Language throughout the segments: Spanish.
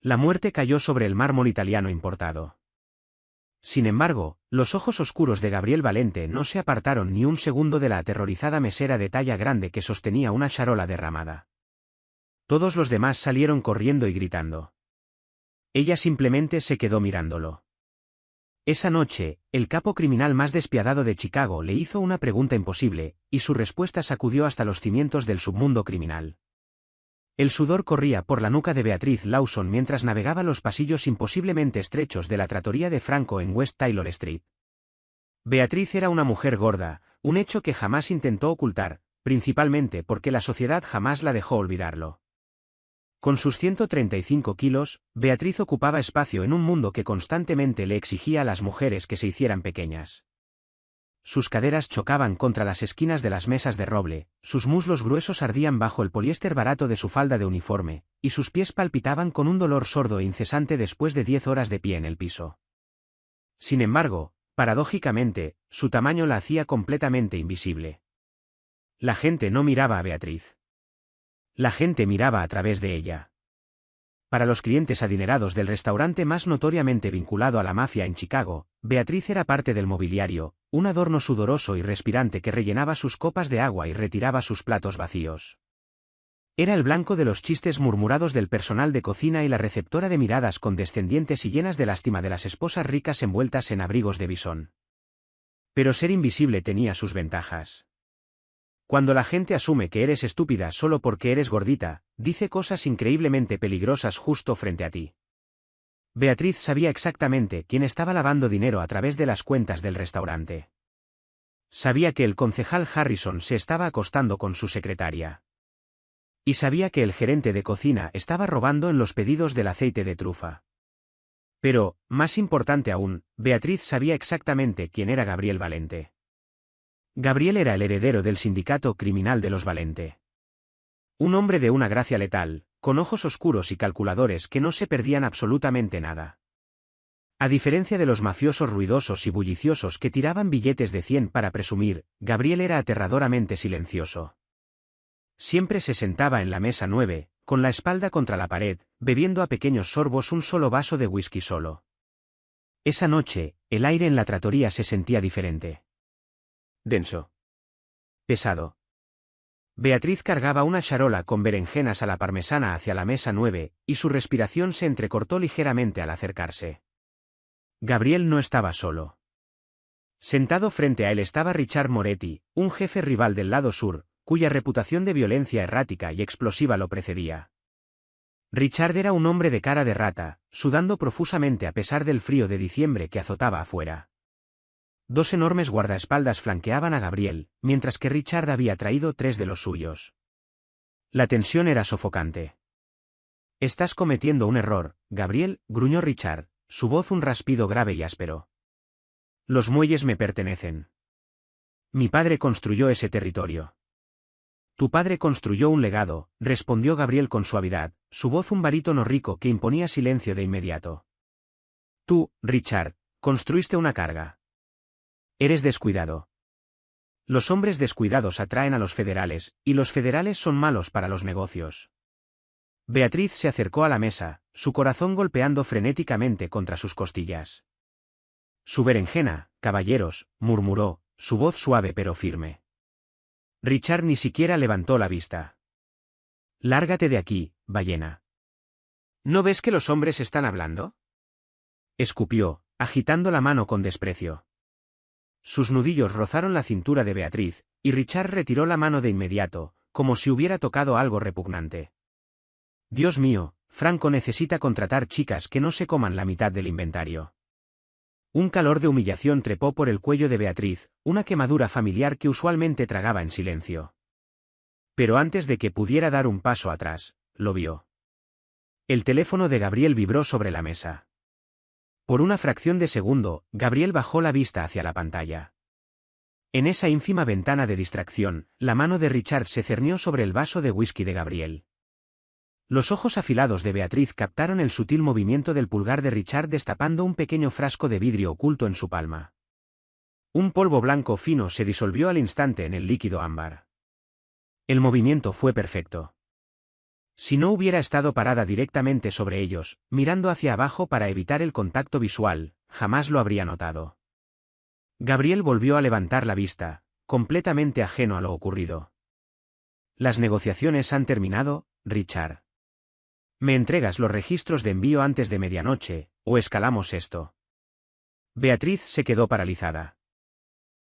La muerte cayó sobre el mármol italiano importado. Sin embargo, los ojos oscuros de Gabriel Valente no se apartaron ni un segundo de la aterrorizada mesera de talla grande que sostenía una charola derramada. Todos los demás salieron corriendo y gritando. Ella simplemente se quedó mirándolo. Esa noche, el capo criminal más despiadado de Chicago le hizo una pregunta imposible, y su respuesta sacudió hasta los cimientos del submundo criminal. El sudor corría por la nuca de Beatriz Lawson mientras navegaba los pasillos imposiblemente estrechos de la trattoria de Franco en West Taylor Street. Beatriz era una mujer gorda, un hecho que jamás intentó ocultar, principalmente porque la sociedad jamás la dejó olvidarlo. Con sus 135 kilos, Beatriz ocupaba espacio en un mundo que constantemente le exigía a las mujeres que se hicieran pequeñas. Sus caderas chocaban contra las esquinas de las mesas de roble, sus muslos gruesos ardían bajo el poliéster barato de su falda de uniforme, y sus pies palpitaban con un dolor sordo e incesante después de 10 horas de pie en el piso. Sin embargo, paradójicamente, su tamaño la hacía completamente invisible. La gente no miraba a Beatriz. La gente miraba a través de ella. Para los clientes adinerados del restaurante más notoriamente vinculado a la mafia en Chicago, Beatriz era parte del mobiliario, un adorno sudoroso y respirante que rellenaba sus copas de agua y retiraba sus platos vacíos. Era el blanco de los chistes murmurados del personal de cocina y la receptora de miradas condescendientes y llenas de lástima de las esposas ricas envueltas en abrigos de bisón. Pero ser invisible tenía sus ventajas. Cuando la gente asume que eres estúpida solo porque eres gordita, dice cosas increíblemente peligrosas justo frente a ti. Beatriz sabía exactamente quién estaba lavando dinero a través de las cuentas del restaurante. Sabía que el concejal Harrison se estaba acostando con su secretaria. Y sabía que el gerente de cocina estaba robando en los pedidos del aceite de trufa. Pero, más importante aún, Beatriz sabía exactamente quién era Gabriel Valente. Gabriel era el heredero del sindicato criminal de los Valente. Un hombre de una gracia letal, con ojos oscuros y calculadores que no se perdían absolutamente nada. A diferencia de los mafiosos ruidosos y bulliciosos que tiraban billetes de 100 para presumir, Gabriel era aterradoramente silencioso. Siempre se sentaba en la mesa 9, con la espalda contra la pared, bebiendo a pequeños sorbos un solo vaso de whisky solo. Esa noche, el aire en la trattoria se sentía diferente. Denso. Pesado. Beatriz cargaba una charola con berenjenas a la parmesana hacia la mesa 9, y su respiración se entrecortó ligeramente al acercarse. Gabriel no estaba solo. Sentado frente a él estaba Richard Moretti, un jefe rival del lado sur, cuya reputación de violencia errática y explosiva lo precedía. Richard era un hombre de cara de rata, sudando profusamente a pesar del frío de diciembre que azotaba afuera. Dos enormes guardaespaldas flanqueaban a Gabriel, mientras que Richard había traído 3 de los suyos. La tensión era sofocante. «Estás cometiendo un error, Gabriel», gruñó Richard, su voz un raspido grave y áspero. «Los muelles me pertenecen. Mi padre construyó ese territorio». «Tu padre construyó un legado», respondió Gabriel con suavidad, su voz un barítono rico que imponía silencio de inmediato. «Tú, Richard, construiste una carga. Eres descuidado. Los hombres descuidados atraen a los federales, y los federales son malos para los negocios». Beatriz se acercó a la mesa, su corazón golpeando frenéticamente contra sus costillas. «Su berenjena, caballeros», murmuró, su voz suave pero firme. Richard ni siquiera levantó la vista. «Lárgate de aquí, ballena». «¿No ves que los hombres están hablando?», escupió, agitando la mano con desprecio. Sus nudillos rozaron la cintura de Beatriz, y Richard retiró la mano de inmediato, como si hubiera tocado algo repugnante. «Dios mío, Franco necesita contratar chicas que no se coman la mitad del inventario». Un calor de humillación trepó por el cuello de Beatriz, una quemadura familiar que usualmente tragaba en silencio. Pero antes de que pudiera dar un paso atrás, lo vio. El teléfono de Gabriel vibró sobre la mesa. Por una fracción de segundo, Gabriel bajó la vista hacia la pantalla. En esa ínfima ventana de distracción, la mano de Richard se cernió sobre el vaso de whisky de Gabriel. Los ojos afilados de Beatriz captaron el sutil movimiento del pulgar de Richard destapando un pequeño frasco de vidrio oculto en su palma. Un polvo blanco fino se disolvió al instante en el líquido ámbar. El movimiento fue perfecto. Si no hubiera estado parada directamente sobre ellos, mirando hacia abajo para evitar el contacto visual, jamás lo habría notado. Gabriel volvió a levantar la vista, completamente ajeno a lo ocurrido. «Las negociaciones han terminado, Richard. ¿Me entregas los registros de envío antes de medianoche, o escalamos esto?» Beatriz se quedó paralizada.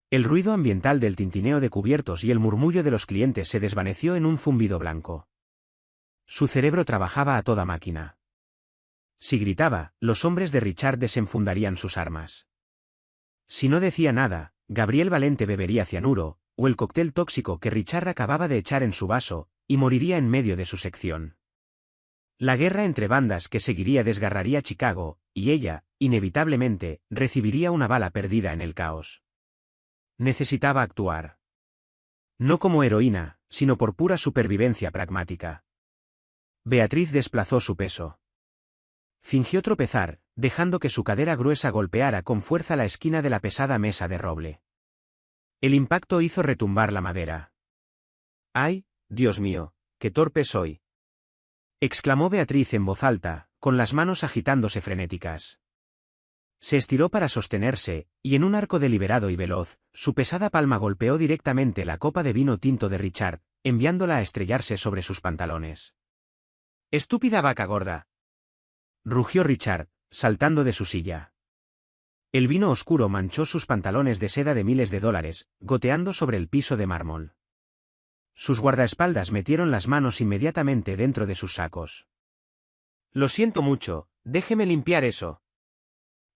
El ruido ambiental del tintineo de cubiertos y el murmullo de los clientes se desvaneció en un zumbido blanco. Su cerebro trabajaba a toda máquina. Si gritaba, los hombres de Richard desenfundarían sus armas. Si no decía nada, Gabriel Valente bebería cianuro, o el cóctel tóxico que Richard acababa de echar en su vaso, y moriría en medio de su sección. La guerra entre bandas que seguiría desgarraría Chicago, y ella, inevitablemente, recibiría una bala perdida en el caos. Necesitaba actuar. No como heroína, sino por pura supervivencia pragmática. Beatriz desplazó su peso. Fingió tropezar, dejando que su cadera gruesa golpeara con fuerza la esquina de la pesada mesa de roble. El impacto hizo retumbar la madera. «¡Ay, Dios mío, qué torpe soy!», exclamó Beatriz en voz alta, con las manos agitándose frenéticas. Se estiró para sostenerse, y en un arco deliberado y veloz, su pesada palma golpeó directamente la copa de vino tinto de Richard, enviándola a estrellarse sobre sus pantalones. «¡Estúpida vaca gorda!», rugió Richard, saltando de su silla. El vino oscuro manchó sus pantalones de seda de miles de dólares, goteando sobre el piso de mármol. Sus guardaespaldas metieron las manos inmediatamente dentro de sus sacos. «Lo siento mucho, déjeme limpiar eso.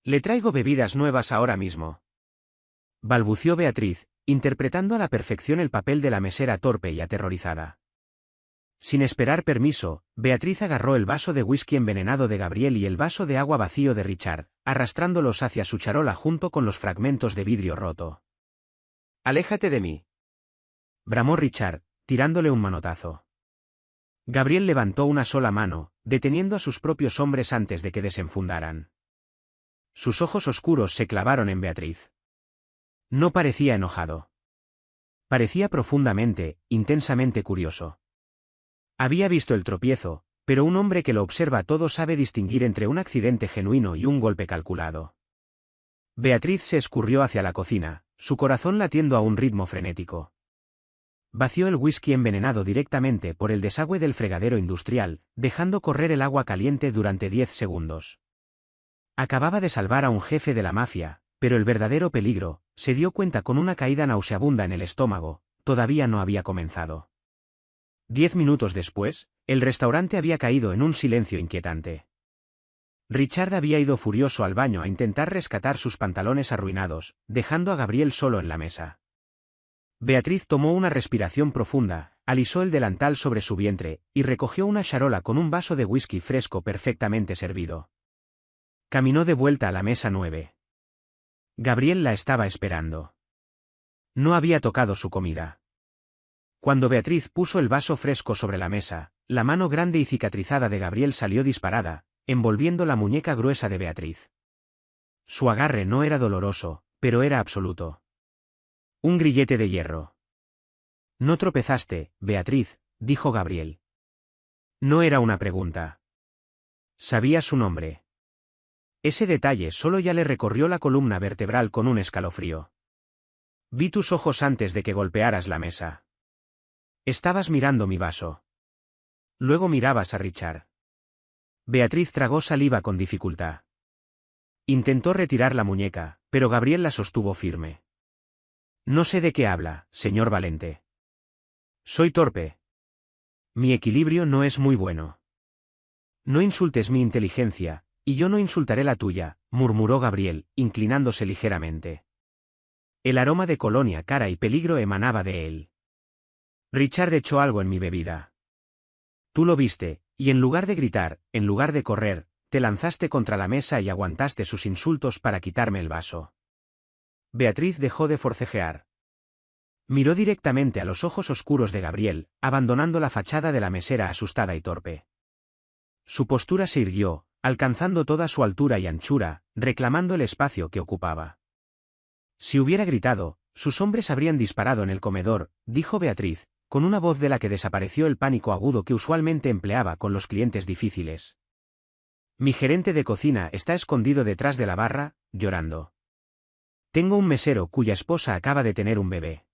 Le traigo bebidas nuevas ahora mismo», balbució Beatriz, interpretando a la perfección el papel de la mesera torpe y aterrorizada. Sin esperar permiso, Beatriz agarró el vaso de whisky envenenado de Gabriel y el vaso de agua vacío de Richard, arrastrándolos hacia su charola junto con los fragmentos de vidrio roto. «Aléjate de mí», bramó Richard, tirándole un manotazo. Gabriel levantó una sola mano, deteniendo a sus propios hombres antes de que desenfundaran. Sus ojos oscuros se clavaron en Beatriz. No parecía enojado. Parecía profundamente, intensamente curioso. Había visto el tropiezo, pero un hombre que lo observa todo sabe distinguir entre un accidente genuino y un golpe calculado. Beatriz se escurrió hacia la cocina, su corazón latiendo a un ritmo frenético. Vació el whisky envenenado directamente por el desagüe del fregadero industrial, dejando correr el agua caliente durante 10 segundos. Acababa de salvar a un jefe de la mafia, pero el verdadero peligro, se dio cuenta con una caída nauseabunda en el estómago, todavía no había comenzado. 10 minutos después, el restaurante había caído en un silencio inquietante. Richard había ido furioso al baño a intentar rescatar sus pantalones arruinados, dejando a Gabriel solo en la mesa. Beatriz tomó una respiración profunda, alisó el delantal sobre su vientre, y recogió una charola con un vaso de whisky fresco perfectamente servido. Caminó de vuelta a la mesa 9. Gabriel la estaba esperando. No había tocado su comida. Cuando Beatriz puso el vaso fresco sobre la mesa, la mano grande y cicatrizada de Gabriel salió disparada, envolviendo la muñeca gruesa de Beatriz. Su agarre no era doloroso, pero era absoluto. Un grillete de hierro. «No tropezaste, Beatriz», dijo Gabriel. No era una pregunta. Sabía su nombre. Ese detalle solo ya le recorrió la columna vertebral con un escalofrío. «Vi tus ojos antes de que golpearas la mesa. Estabas mirando mi vaso. Luego mirabas a Richard». Beatriz tragó saliva con dificultad. Intentó retirar la muñeca, pero Gabriel la sostuvo firme. «No sé de qué habla, señor Valente. Soy torpe. Mi equilibrio no es muy bueno. No insultes mi inteligencia, y yo no insultaré la tuya», murmuró Gabriel, inclinándose ligeramente. El aroma de colonia cara y peligro emanaba de él. «Richard echó algo en mi bebida. Tú lo viste, y en lugar de gritar, en lugar de correr, te lanzaste contra la mesa y aguantaste sus insultos para quitarme el vaso». Beatriz dejó de forcejear. Miró directamente a los ojos oscuros de Gabriel, abandonando la fachada de la mesera asustada y torpe. Su postura se irguió, alcanzando toda su altura y anchura, reclamando el espacio que ocupaba. Si hubiera gritado, sus hombres habrían disparado en el comedor, dijo Beatriz, con una voz de la que desapareció el pánico agudo que usualmente empleaba con los clientes difíciles. Mi gerente de cocina está escondido detrás de la barra, llorando. Tengo un mesero cuya esposa acaba de tener un bebé.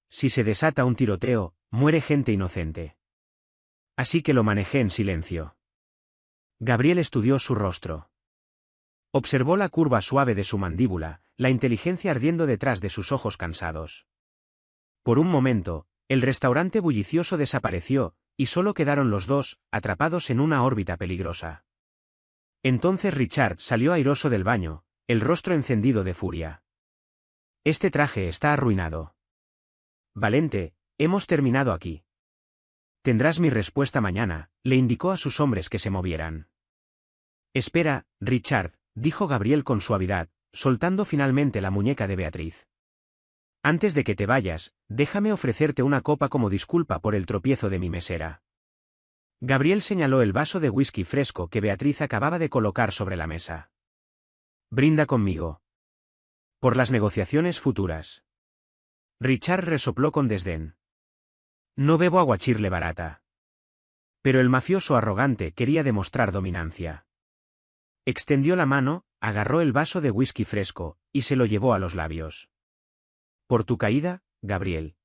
Si se desata un tiroteo, muere gente inocente. Así que lo manejé en silencio. Gabriel estudió su rostro. Observó la curva suave de su mandíbula, la inteligencia ardiendo detrás de sus ojos cansados. Por un momento, el restaurante bullicioso desapareció, y solo quedaron los dos, atrapados en una órbita peligrosa. Entonces Richard salió airoso del baño, el rostro encendido de furia. Este traje está arruinado. Valente, hemos terminado aquí. Tendrás mi respuesta mañana, le indicó a sus hombres que se movieran. Espera, Richard, dijo Gabriel con suavidad, soltando finalmente la muñeca de Beatriz. Antes de que te vayas, déjame ofrecerte una copa como disculpa por el tropiezo de mi mesera. Gabriel señaló el vaso de whisky fresco que Beatriz acababa de colocar sobre la mesa. Brinda conmigo. Por las negociaciones futuras. Richard resopló con desdén. No bebo aguachirle barata. Pero el mafioso arrogante quería demostrar dominancia. Extendió la mano, agarró el vaso de whisky fresco, y se lo llevó a los labios. Por tu caída, Gabriel.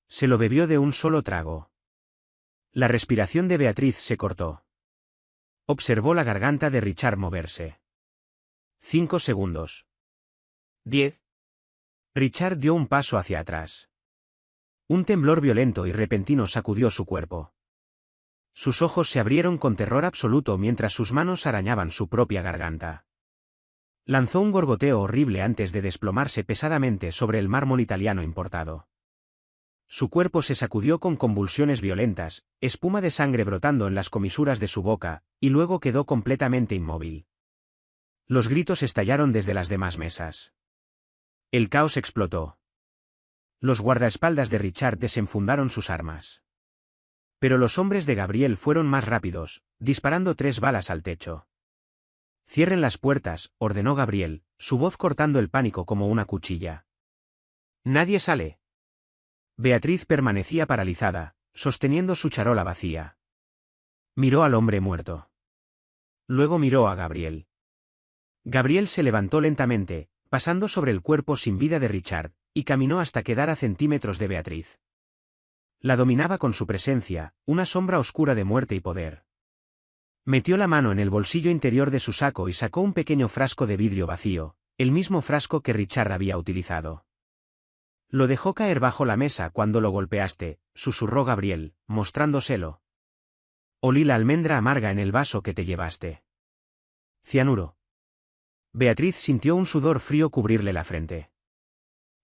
Se lo bebió de un solo trago. La respiración de Beatriz se cortó. Observó la garganta de Richard moverse. 5 segundos. 10. Richard dio un paso hacia atrás. Un temblor violento y repentino sacudió su cuerpo. Sus ojos se abrieron con terror absoluto mientras sus manos arañaban su propia garganta. Lanzó un gorgoteo horrible antes de desplomarse pesadamente sobre el mármol italiano importado. Su cuerpo se sacudió con convulsiones violentas, espuma de sangre brotando en las comisuras de su boca, y luego quedó completamente inmóvil. Los gritos estallaron desde las demás mesas. El caos explotó. Los guardaespaldas de Richard desenfundaron sus armas. Pero los hombres de Gabriel fueron más rápidos, disparando 3 balas al techo. Cierren las puertas, ordenó Gabriel, su voz cortando el pánico como una cuchilla. Nadie sale. Beatriz permanecía paralizada, sosteniendo su charola vacía. Miró al hombre muerto. Luego miró a Gabriel. Gabriel se levantó lentamente, pasando sobre el cuerpo sin vida de Richard, y caminó hasta quedar a centímetros de Beatriz. La dominaba con su presencia, una sombra oscura de muerte y poder. Metió la mano en el bolsillo interior de su saco y sacó un pequeño frasco de vidrio vacío, el mismo frasco que Richard había utilizado. Lo dejó caer bajo la mesa cuando lo golpeaste, susurró Gabriel, mostrándoselo. Olí la almendra amarga en el vaso que te llevaste. Cianuro. Beatriz sintió un sudor frío cubrirle la frente.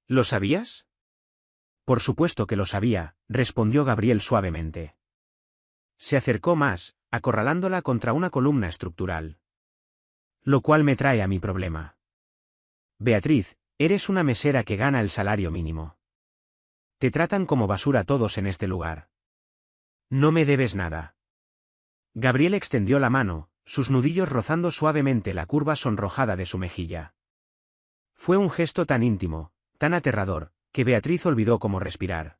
¿Lo sabías? Por supuesto que lo sabía, respondió Gabriel suavemente. Se acercó más, acorralándola contra una columna estructural. Lo cual me trae a mi problema. Beatriz, eres una mesera que gana el salario mínimo. Te tratan como basura todos en este lugar. No me debes nada. Gabriel extendió la mano, sus nudillos rozando suavemente la curva sonrojada de su mejilla. Fue un gesto tan íntimo, tan aterrador, que Beatriz olvidó cómo respirar.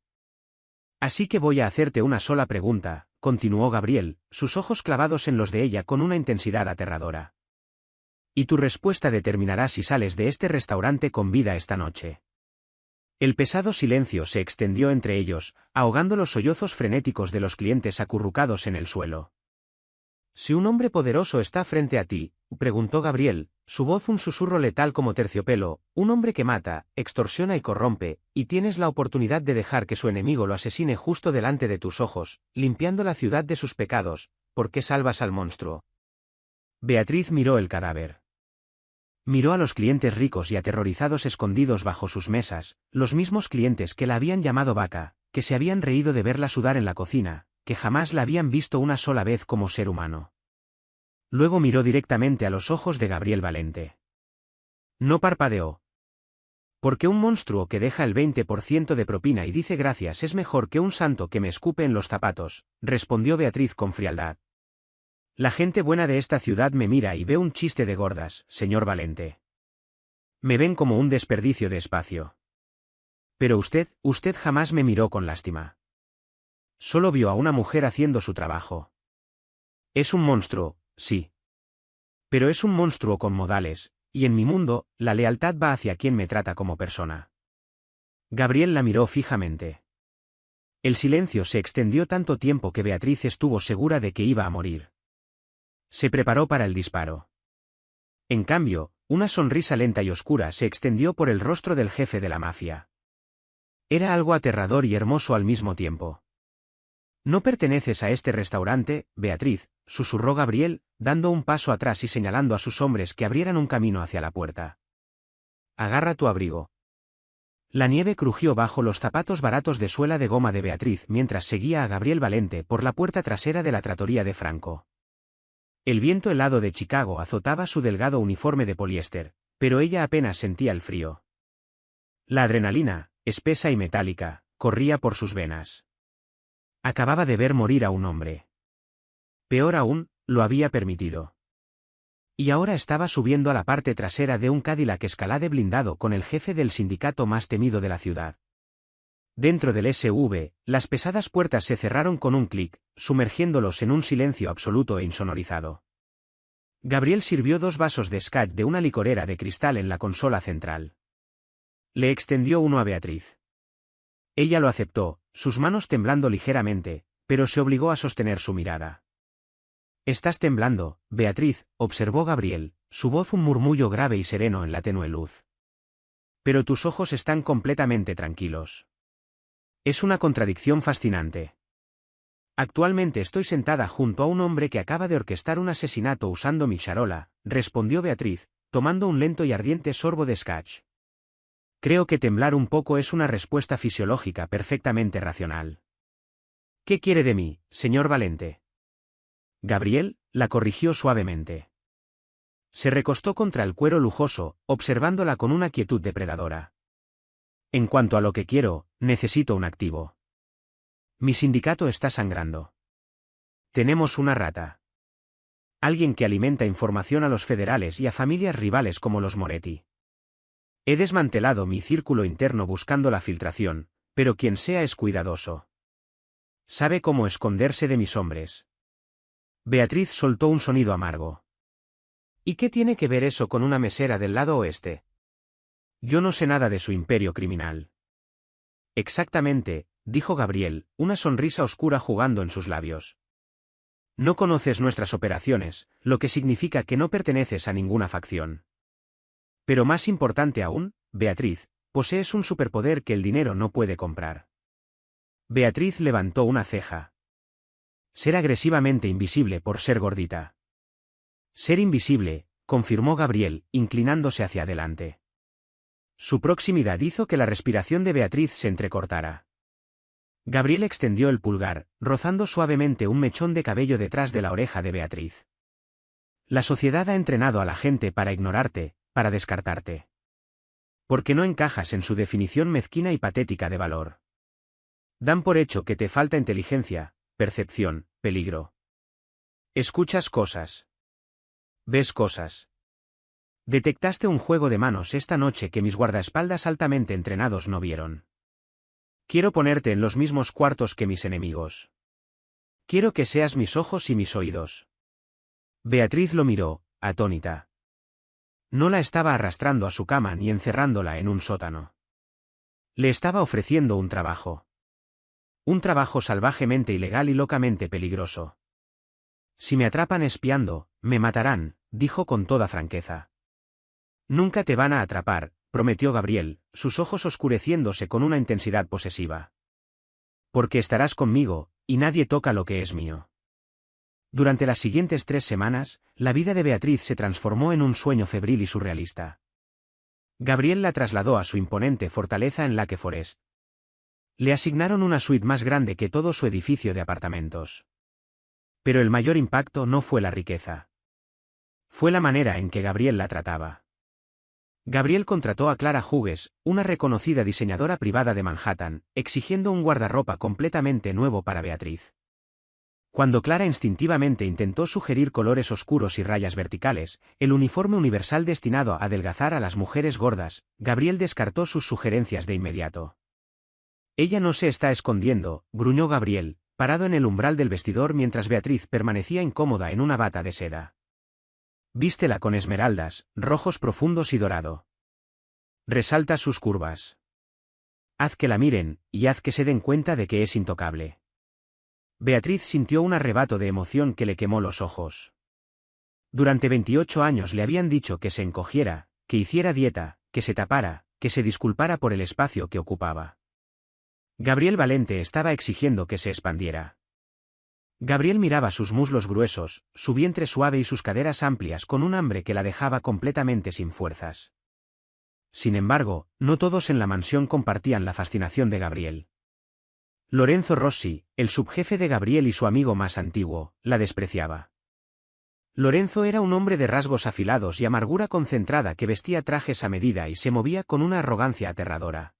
Así que voy a hacerte una sola pregunta, continuó Gabriel, sus ojos clavados en los de ella con una intensidad aterradora. Y tu respuesta determinará si sales de este restaurante con vida esta noche. El pesado silencio se extendió entre ellos, ahogando los sollozos frenéticos de los clientes acurrucados en el suelo. Si un hombre poderoso está frente a ti, preguntó Gabriel, su voz un susurro letal como terciopelo, un hombre que mata, extorsiona y corrompe, y tienes la oportunidad de dejar que su enemigo lo asesine justo delante de tus ojos, limpiando la ciudad de sus pecados, ¿por qué salvas al monstruo? Beatriz miró el cadáver. Miró a los clientes ricos y aterrorizados escondidos bajo sus mesas, los mismos clientes que la habían llamado vaca, que se habían reído de verla sudar en la cocina, que jamás la habían visto una sola vez como ser humano. Luego miró directamente a los ojos de Gabriel Valente. No parpadeó. Porque un monstruo que deja el 20% de propina y dice gracias es mejor que un santo que me escupe en los zapatos, respondió Beatriz con frialdad. La gente buena de esta ciudad me mira y ve un chiste de gordas, señor Valente. Me ven como un desperdicio de espacio. Pero usted jamás me miró con lástima. Solo vio a una mujer haciendo su trabajo. Es un monstruo, sí. Pero es un monstruo con modales, y en mi mundo, la lealtad va hacia quien me trata como persona. Gabriel la miró fijamente. El silencio se extendió tanto tiempo que Beatriz estuvo segura de que iba a morir. Se preparó para el disparo. En cambio, una sonrisa lenta y oscura se extendió por el rostro del jefe de la mafia. Era algo aterrador y hermoso al mismo tiempo. «No perteneces a este restaurante, Beatriz», susurró Gabriel, dando un paso atrás y señalando a sus hombres que abrieran un camino hacia la puerta. «Agarra tu abrigo». La nieve crujió bajo los zapatos baratos de suela de goma de Beatriz mientras seguía a Gabriel Valente por la puerta trasera de la trattoria de Franco. El viento helado de Chicago azotaba su delgado uniforme de poliéster, pero ella apenas sentía el frío. La adrenalina, espesa y metálica, corría por sus venas. Acababa de ver morir a un hombre. Peor aún, lo había permitido. Y ahora estaba subiendo a la parte trasera de un Cadillac Escalade blindado con el jefe del sindicato más temido de la ciudad. Dentro del SUV, las pesadas puertas se cerraron con un clic, sumergiéndolos en un silencio absoluto e insonorizado. Gabriel sirvió 2 vasos de scotch de una licorera de cristal en la consola central. Le extendió uno a Beatriz. Ella lo aceptó, sus manos temblando ligeramente, pero se obligó a sostener su mirada. «Estás temblando, Beatriz», observó Gabriel, su voz un murmullo grave y sereno en la tenue luz. «Pero tus ojos están completamente tranquilos». Es una contradicción fascinante. Actualmente estoy sentada junto a un hombre que acaba de orquestar un asesinato usando mi charola, respondió Beatriz, tomando un lento y ardiente sorbo de scotch. Creo que temblar un poco es una respuesta fisiológica perfectamente racional. ¿Qué quiere de mí, señor Valente? Gabriel la corrigió suavemente. Se recostó contra el cuero lujoso, observándola con una quietud depredadora. En cuanto a lo que quiero, necesito un activo. Mi sindicato está sangrando. Tenemos una rata. Alguien que alimenta información a los federales y a familias rivales como los Moretti. He desmantelado mi círculo interno buscando la filtración, pero quien sea es cuidadoso. Sabe cómo esconderse de mis hombres. Beatriz soltó un sonido amargo. ¿Y qué tiene que ver eso con una mesera del lado oeste? Yo no sé nada de su imperio criminal. Exactamente, dijo Gabriel, una sonrisa oscura jugando en sus labios. No conoces nuestras operaciones, lo que significa que no perteneces a ninguna facción. Pero más importante aún, Beatriz, posees un superpoder que el dinero no puede comprar. Beatriz levantó una ceja. Ser agresivamente invisible por ser gordita. Ser invisible, confirmó Gabriel, inclinándose hacia adelante. Su proximidad hizo que la respiración de Beatriz se entrecortara. Gabriel extendió el pulgar, rozando suavemente un mechón de cabello detrás de la oreja de Beatriz. La sociedad ha entrenado a la gente para ignorarte, para descartarte. Porque no encajas en su definición mezquina y patética de valor. Dan por hecho que te falta inteligencia, percepción, peligro. Escuchas cosas. Ves cosas. Detectaste un juego de manos esta noche que mis guardaespaldas altamente entrenados no vieron. Quiero ponerte en los mismos cuartos que mis enemigos. Quiero que seas mis ojos y mis oídos. Beatriz lo miró, atónita. No la estaba arrastrando a su cama ni encerrándola en un sótano. Le estaba ofreciendo un trabajo. Un trabajo salvajemente ilegal y locamente peligroso. Si me atrapan espiando, me matarán, dijo con toda franqueza. Nunca te van a atrapar, prometió Gabriel, sus ojos oscureciéndose con una intensidad posesiva. Porque estarás conmigo, y nadie toca lo que es mío. Durante las siguientes 3 semanas, la vida de Beatriz se transformó en un sueño febril y surrealista. Gabriel la trasladó a su imponente fortaleza en Lake Forest. Le asignaron una suite más grande que todo su edificio de apartamentos. Pero el mayor impacto no fue la riqueza. Fue la manera en que Gabriel la trataba. Gabriel contrató a Clara Hughes, una reconocida diseñadora privada de Manhattan, exigiendo un guardarropa completamente nuevo para Beatriz. Cuando Clara instintivamente intentó sugerir colores oscuros y rayas verticales, el uniforme universal destinado a adelgazar a las mujeres gordas, Gabriel descartó sus sugerencias de inmediato. Ella no se está escondiendo, gruñó Gabriel, parado en el umbral del vestidor mientras Beatriz permanecía incómoda en una bata de seda. Vístela con esmeraldas, rojos profundos y dorado. Resalta sus curvas. Haz que la miren, y haz que se den cuenta de que es intocable. Beatriz sintió un arrebato de emoción que le quemó los ojos. Durante 28 años le habían dicho que se encogiera, que hiciera dieta, que se tapara, que se disculpara por el espacio que ocupaba. Gabriel Valente estaba exigiendo que se expandiera. Gabriel miraba sus muslos gruesos, su vientre suave y sus caderas amplias con un hambre que la dejaba completamente sin fuerzas. Sin embargo, no todos en la mansión compartían la fascinación de Gabriel. Lorenzo Rossi, el subjefe de Gabriel y su amigo más antiguo, la despreciaba. Lorenzo era un hombre de rasgos afilados y amargura concentrada que vestía trajes a medida y se movía con una arrogancia aterradora.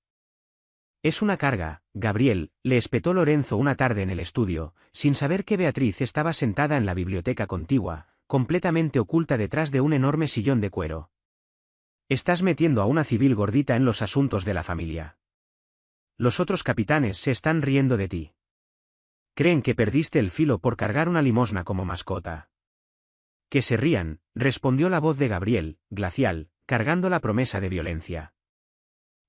Es una carga, Gabriel, le espetó Lorenzo una tarde en el estudio, sin saber que Beatriz estaba sentada en la biblioteca contigua, completamente oculta detrás de un enorme sillón de cuero. Estás metiendo a una civil gordita en los asuntos de la familia. Los otros capitanes se están riendo de ti. Creen que perdiste el filo por cargar una limosna como mascota. Que se rían, respondió la voz de Gabriel, glacial, cargando la promesa de violencia.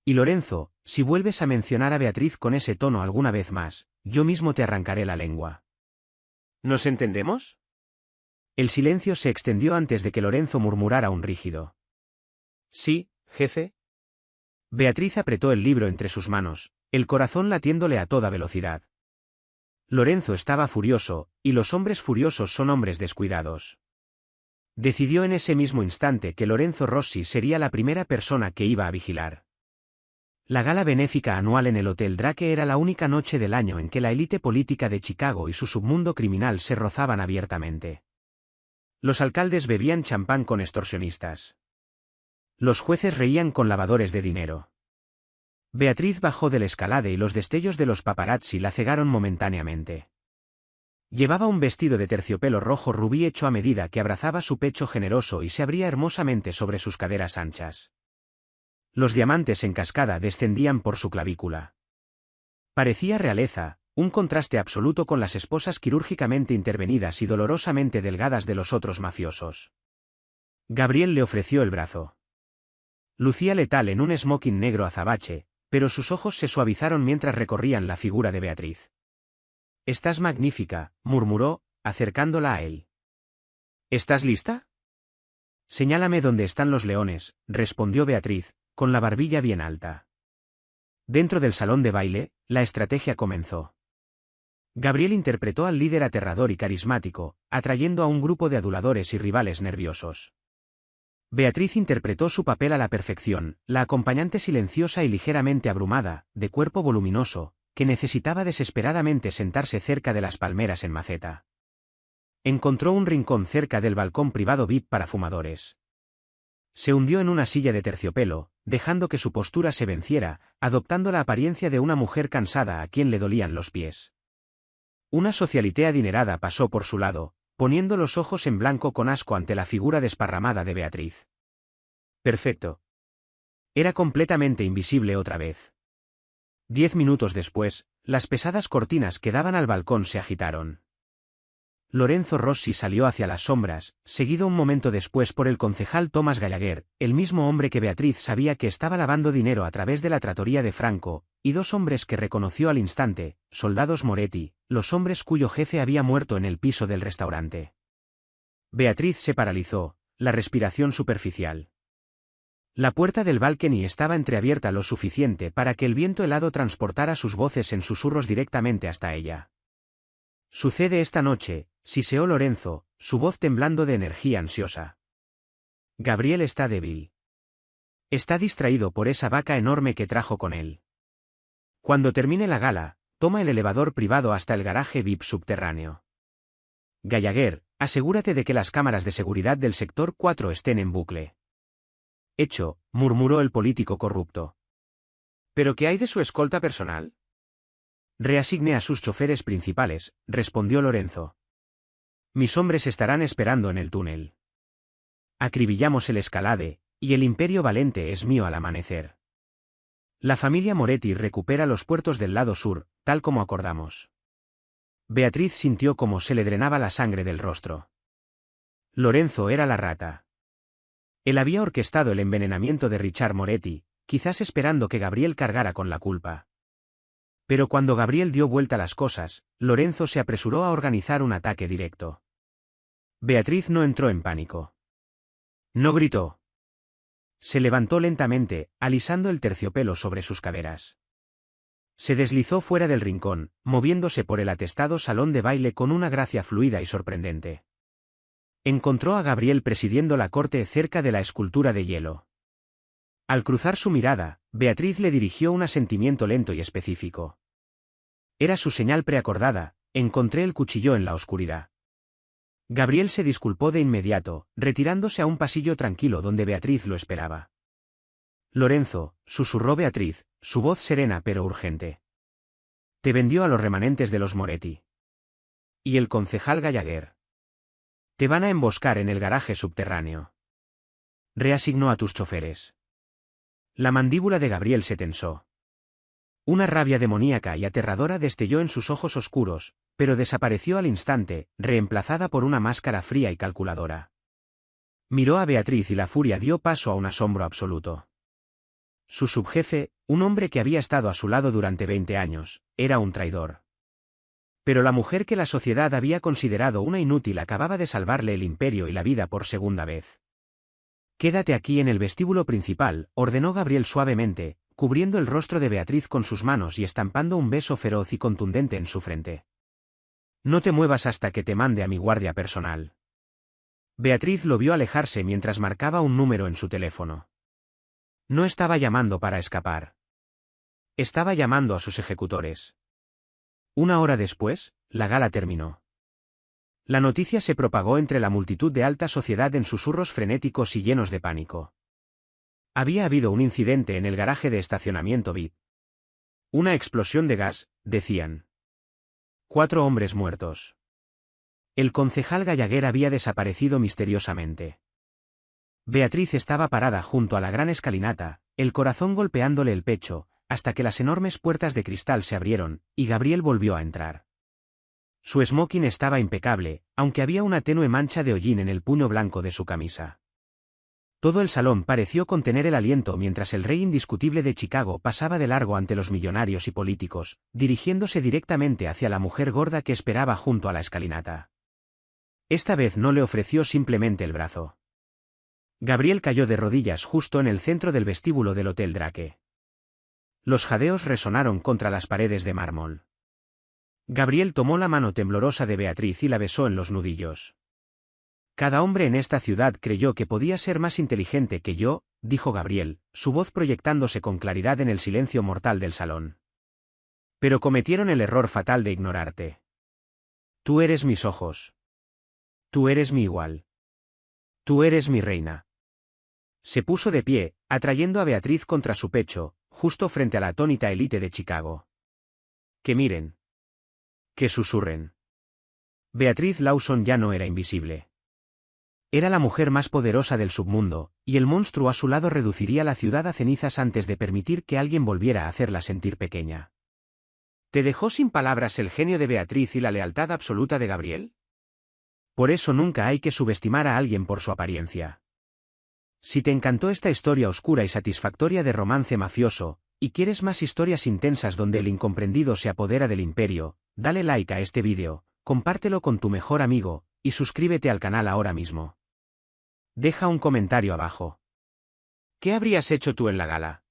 Y Lorenzo, si vuelves a mencionar a Beatriz con ese tono alguna vez más, yo mismo te arrancaré la lengua. ¿Nos entendemos? El silencio se extendió antes de que Lorenzo murmurara un rígido. Sí, jefe. Beatriz apretó el libro entre sus manos, el corazón latiéndole a toda velocidad. Lorenzo estaba furioso, y los hombres furiosos son hombres descuidados. Decidió en ese mismo instante que Lorenzo Rossi sería la primera persona que iba a vigilar. La gala benéfica anual en el Hotel Drake era la única noche del año en que la élite política de Chicago y su submundo criminal se rozaban abiertamente. Los alcaldes bebían champán con extorsionistas. Los jueces reían con lavadores de dinero. Beatriz bajó del escalade y los destellos de los paparazzi la cegaron momentáneamente. Llevaba un vestido de terciopelo rojo rubí hecho a medida que abrazaba su pecho generoso y se abría hermosamente sobre sus caderas anchas. Los diamantes en cascada descendían por su clavícula. Parecía realeza, un contraste absoluto con las esposas quirúrgicamente intervenidas y dolorosamente delgadas de los otros mafiosos. Gabriel le ofreció el brazo. Lucía letal en un smoking negro azabache, pero sus ojos se suavizaron mientras recorrían la figura de Beatriz. «Estás magnífica», murmuró, acercándola a él. «¿Estás lista?» «Señálame dónde están los leones», respondió Beatriz, con la barbilla bien alta. Dentro del salón de baile, la estrategia comenzó. Gabriel interpretó al líder aterrador y carismático, atrayendo a un grupo de aduladores y rivales nerviosos. Beatriz interpretó su papel a la perfección, la acompañante silenciosa y ligeramente abrumada, de cuerpo voluminoso, que necesitaba desesperadamente sentarse cerca de las palmeras en maceta. Encontró un rincón cerca del balcón privado VIP para fumadores. Se hundió en una silla de terciopelo, dejando que su postura se venciera, adoptando la apariencia de una mujer cansada a quien le dolían los pies. Una socialité adinerada pasó por su lado, poniendo los ojos en blanco con asco ante la figura desparramada de Beatriz. Perfecto. Era completamente invisible otra vez. 10 minutos después, las pesadas cortinas que daban al balcón se agitaron. Lorenzo Rossi salió hacia las sombras, seguido un momento después por el concejal Thomas Gallagher, el mismo hombre que Beatriz sabía que estaba lavando dinero a través de la trattoria de Franco, y dos hombres que reconoció al instante, soldados Moretti, los hombres cuyo jefe había muerto en el piso del restaurante. Beatriz se paralizó, la respiración superficial. La puerta del balcony estaba entreabierta lo suficiente para que el viento helado transportara sus voces en susurros directamente hasta ella. «Sucede esta noche», siseó Lorenzo, su voz temblando de energía ansiosa. «Gabriel está débil. Está distraído por esa vaca enorme que trajo con él. Cuando termine la gala, toma el elevador privado hasta el garaje VIP subterráneo. Gallagher, asegúrate de que las cámaras de seguridad del sector 4 estén en bucle». «Hecho», murmuró el político corrupto. «¿Pero qué hay de su escolta personal?» «Reasigne a sus choferes principales», respondió Lorenzo. «Mis hombres estarán esperando en el túnel. Acribillamos el escalade, y el Imperio Valente es mío al amanecer». La familia Moretti recupera los puertos del lado sur, tal como acordamos. Beatriz sintió cómo se le drenaba la sangre del rostro. Lorenzo era la rata. Él había orquestado el envenenamiento de Richard Moretti, quizás esperando que Gabriel cargara con la culpa. Pero cuando Gabriel dio vuelta las cosas, Lorenzo se apresuró a organizar un ataque directo. Beatriz no entró en pánico. No gritó. Se levantó lentamente, alisando el terciopelo sobre sus caderas. Se deslizó fuera del rincón, moviéndose por el atestado salón de baile con una gracia fluida y sorprendente. Encontró a Gabriel presidiendo la corte cerca de la escultura de hielo. Al cruzar su mirada, Beatriz le dirigió un asentimiento lento y específico. Era su señal preacordada: encontré el cuchillo en la oscuridad. Gabriel se disculpó de inmediato, retirándose a un pasillo tranquilo donde Beatriz lo esperaba. Lorenzo, susurró Beatriz, su voz serena pero urgente. Te vendió a los remanentes de los Moretti. Y el concejal Gallagher. Te van a emboscar en el garaje subterráneo. Reasignó a tus choferes. La mandíbula de Gabriel se tensó. Una rabia demoníaca y aterradora destelló en sus ojos oscuros, pero desapareció al instante, reemplazada por una máscara fría y calculadora. Miró a Beatriz y la furia dio paso a un asombro absoluto. Su subjefe, un hombre que había estado a su lado durante 20 años, era un traidor. Pero la mujer que la sociedad había considerado una inútil acababa de salvarle el imperio y la vida por segunda vez. Quédate aquí en el vestíbulo principal, ordenó Gabriel suavemente, cubriendo el rostro de Beatriz con sus manos y estampando un beso feroz y contundente en su frente. No te muevas hasta que te mande a mi guardia personal. Beatriz lo vio alejarse mientras marcaba un número en su teléfono. No estaba llamando para escapar. Estaba llamando a sus ejecutores. Una hora después, la gala terminó. La noticia se propagó entre la multitud de alta sociedad en susurros frenéticos y llenos de pánico. Había habido un incidente en el garaje de estacionamiento VIP. Una explosión de gas, decían. 4 hombres muertos. El concejal Gallagher había desaparecido misteriosamente. Beatriz estaba parada junto a la gran escalinata, el corazón golpeándole el pecho, hasta que las enormes puertas de cristal se abrieron, y Gabriel volvió a entrar. Su smoking estaba impecable, aunque había una tenue mancha de hollín en el puño blanco de su camisa. Todo el salón pareció contener el aliento mientras el rey indiscutible de Chicago pasaba de largo ante los millonarios y políticos, dirigiéndose directamente hacia la mujer gorda que esperaba junto a la escalinata. Esta vez no le ofreció simplemente el brazo. Gabriel cayó de rodillas justo en el centro del vestíbulo del Hotel Drake. Los jadeos resonaron contra las paredes de mármol. Gabriel tomó la mano temblorosa de Beatriz y la besó en los nudillos. Cada hombre en esta ciudad creyó que podía ser más inteligente que yo, dijo Gabriel, su voz proyectándose con claridad en el silencio mortal del salón. Pero cometieron el error fatal de ignorarte. Tú eres mis ojos. Tú eres mi igual. Tú eres mi reina. Se puso de pie, atrayendo a Beatriz contra su pecho, justo frente a la atónita élite de Chicago. Que miren. Que susurren. Beatriz Lawson ya no era invisible. Era la mujer más poderosa del submundo, y el monstruo a su lado reduciría la ciudad a cenizas antes de permitir que alguien volviera a hacerla sentir pequeña. ¿Te dejó sin palabras el genio de Beatriz y la lealtad absoluta de Gabriel? Por eso nunca hay que subestimar a alguien por su apariencia. Si te encantó esta historia oscura y satisfactoria de romance mafioso, y quieres más historias intensas donde el incomprendido se apodera del imperio, dale like a este vídeo, compártelo con tu mejor amigo, y suscríbete al canal ahora mismo. Deja un comentario abajo. ¿Qué habrías hecho tú en la gala?